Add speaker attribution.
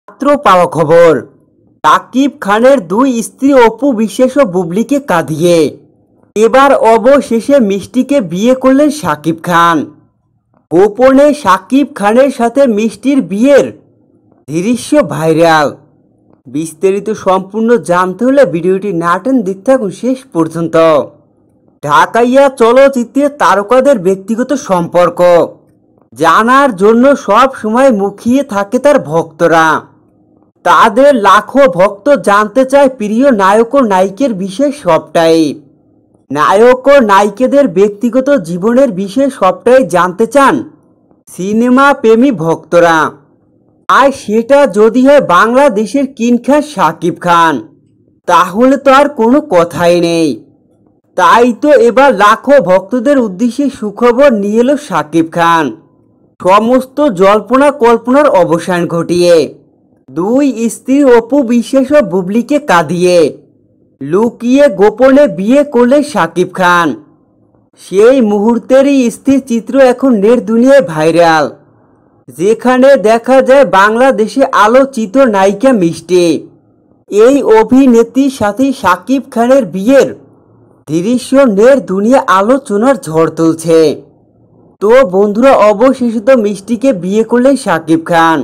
Speaker 1: মাত্র পাওয়া খবর, শাকিব খানের দুই স্ত্রী অপু বিশ্বাস ও বুবলিকে কাঁদিয়ে এবার অবশেষে মিষ্টিকে বিয়ে করলেন শাকিব খান। গোপনে শাকিব খানের সাথে মিষ্টির বিয়ের দৃশ্য ভাইরাল। বিস্তারিত সম্পূর্ণ জানতে হলে ভিডিওটি না টেনে দেখতে থাকুন শেষ পর্যন্ত। ঢাকাইয়া চলচ্চিত্রের তারকাদের ব্যক্তিগত সম্পর্ক জানার জন্য সব সময় মুখিয়ে থাকে তার ভক্তরা। তাদের লাখো ভক্ত জানতে চায় প্রিয় নায়ক ও নায়িকার বিষয়ে সবটাই। নায়ক ও নায়িকাদের ব্যক্তিগত জীবনের বিষয়ে সবটাই জানতে চান সিনেমা প্রেমী ভক্তরা। আর সেটা যদি হয় বাংলাদেশের কিং খান শাকিব খান, তাহলে তো আর কোনো কথাই নেই। তাই তো এবার লাখো ভক্তদের উদ্দেশ্যে সুখবর নিয়ে এলো শাকিব খান। সমস্ত জল্পনা কল্পনার অবসান ঘটিয়ে দুই স্ত্রী অপু বিশ্বাস ও বুবলিকে কাঁদিয়ে লুকিয়ে গোপনে বিয়ে করলেন শাকিব খান। সেই মুহূর্তেরই স্থির চিত্র এখন নেট দুনিয়ায় ভাইরাল, যেখানে দেখা যায় বাংলাদেশে আলোচিত নায়িকা মিষ্টি এই অভিনেত্রীর সাথে শাকিব খানের বিয়ের দৃশ্য নেট দুনিয়া আলোচনার ঝড় তুলছে। তো বন্ধুরা, অবশেষে তো মিষ্টিকে বিয়ে করলেন শাকিব খান।